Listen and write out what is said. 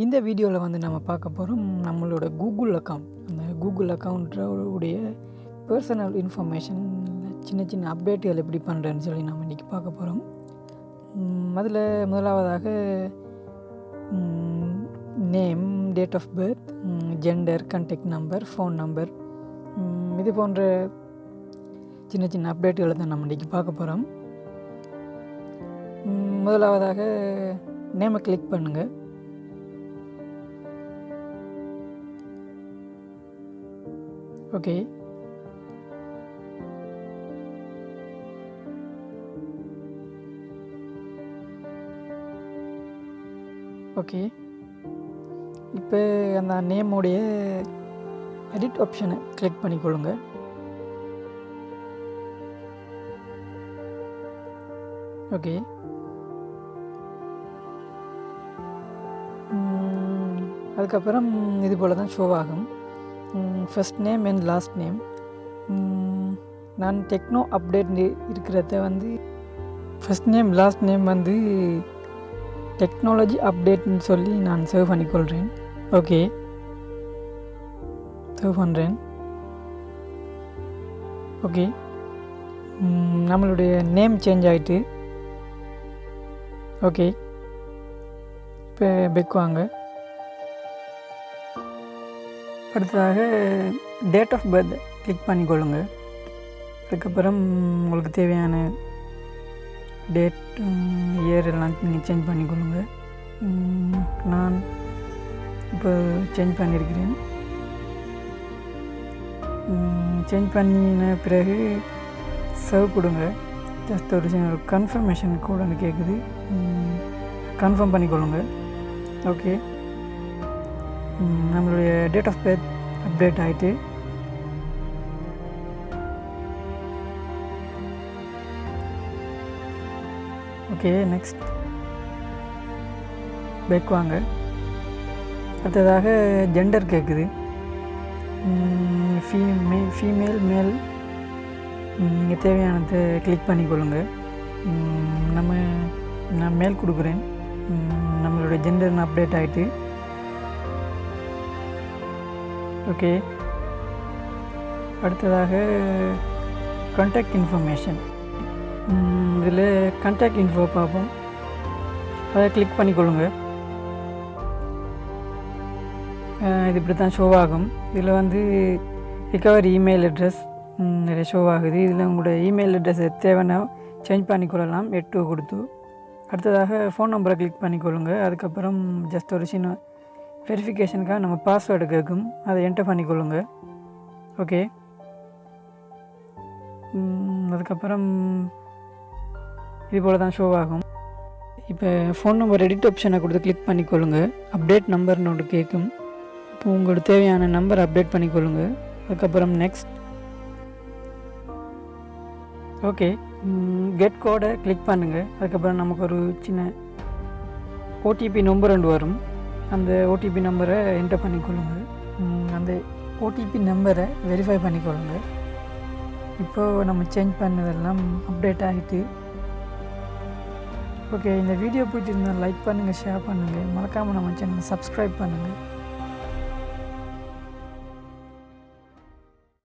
இந்த வீடியோவில் வந்து நம்ம பார்க்க போகிறோம் நம்மளோட கூகுள் அக்கௌண்ட். அந்த கூகுள் அக்கௌண்ட்டோடைய பர்சனல் இன்ஃபர்மேஷன் சின்ன சின்ன அப்டேட்டுகள் எப்படி பண்ணுறேன்னு சொல்லி நம்ம இன்றைக்கி பார்க்க போகிறோம். முதலாவதாக name, date of birth, gender, contact number, phone number, இது போன்ற சின்ன சின்ன அப்டேட்டுகளை தான் நம்ம இன்றைக்கி பார்க்க போகிறோம். முதலாவதாக நேமை கிளிக் பண்ணுங்கள். Okay, okay. இப்போ அந்த நேமுடைய எடிட் ஆப்ஷனை கிளிக் பண்ணிக்கொள்ளுங்க. ஓகே, அதுக்கப்புறம் இது போல் தான் ஷோ ஆகும். First name and last name. நான் டெக்னோ அப்டேட் இருக்கிறத வந்து ஃபர்ஸ்ட் நேம் லாஸ்ட் நேம் வந்து டெக்னாலஜி அப்டேட்னு சொல்லி நான் சேவ் பண்ணிக்கொள்கிறேன். ஓகே, சேவ் பண்ணுறேன். ஓகே, நம்மளுடைய நேம் சேஞ்ச் ஆகிட்டு. ஓகே, இப்போ பெக் வாங்க. அடுத்ததாக டேட் ஆஃப் பர்த் கிளிக் பண்ணிக்கொள்ளுங்க. அதுக்கப்புறம் உங்களுக்கு தேவையான டேட், இயர் எல்லாம் நீங்கள் சேஞ்ச் பண்ணிக்கொள்ளுங்க. நான் இப்போ சேஞ்ச் பண்ணியிருக்கிறேன். சேஞ்ச் பண்ணின பிறகு சர்வ் கொடுங்க. ஜஸ்ட் ஒரு கன்ஃபர்மேஷன் கோட் ஒன்று கேட்குது, கன்ஃபார்ம் பண்ணிக்கொள்ளுங்க. ஓகே, நம்மளுடைய டேட் ஆஃப் பர்த் அப்டேட் ஆகிட்டு. ஓகே, நெக்ஸ்ட் பேக் வாங்க. அடுத்ததாக ஜெண்டர் கேட்குது. ஃபீமேல், மேல், நீங்கள் தேவையானதை கிளிக் பண்ணிக்கொள்ளுங்க. நான் மேல் கொடுக்குறேன். நம்மளுடைய ஜெண்டர்னு அப்டேட் ஆகிட்டு. ஓகே, அடுத்ததாக கான்டாக்ட் இன்ஃபர்மேஷன். இதில் கான்டாக்ட் இன்ஃபோ பார்ப்போம். அதை கிளிக் பண்ணிக்கொள்ளுங்க. இது இப்படி தான் ஷோ ஆகும். இதில் வந்து ரிகவர் இமெயில் அட்ரஸ் நிறைய ஷோ ஆகுது. இதில் உங்களோட இமெயில் அட்ரஸை தேவைன்னா சேஞ்ச் பண்ணிக்கொள்ளலாம் 8 கொடுத்து. அடுத்ததாக ஃபோன் நம்பரை கிளிக் பண்ணிக்கொள்ளுங்க. அதுக்கப்புறம் ஜஸ்ட் ஒரு சின்ன வெரிஃபிகேஷனுக்காக நம்ம பாஸ்வேர்டு கேட்கும், அதை என்டர் பண்ணிக்கொள்ளுங்க. ஓகே, அதுக்கப்புறம் இது போல் தான் ஷோ ஆகும். இப்போ ஃபோன் நம்பர் எடிட் ஆப்ஷனை கொடுத்து கிளிக் பண்ணிக்கொள்ளுங்க. அப்டேட் நம்பர்னு ஒன்று கேட்கும். இப்போ உங்களுக்கு தேவையான நம்பர் அப்டேட் பண்ணிக்கொள்ளுங்க. அதுக்கப்புறம் நெக்ஸ்ட். ஓகே, கெட் கோடை கிளிக் பண்ணுங்கள். அதுக்கப்புறம் நமக்கு ஒரு சின்ன ஓடிபி நம்பர் ஒன்று வரும். அந்த ஓடிபி நம்பரை என்டர் பண்ணிக்கொள்ளுங்க. அந்த ஓடிபி நம்பரை வெரிஃபை பண்ணிக்கொள்ளுங்க. இப்போது நம்ம சேஞ்ச் பண்ணதெல்லாம் அப்டேட் ஆகிட்டு. ஓகே, இந்த வீடியோ பிடிச்சிருந்தால் லைக் பண்ணுங்கள், ஷேர் பண்ணுங்கள், மறக்காமல் நம்ம சேனலை சப்ஸ்கிரைப் பண்ணுங்கள்.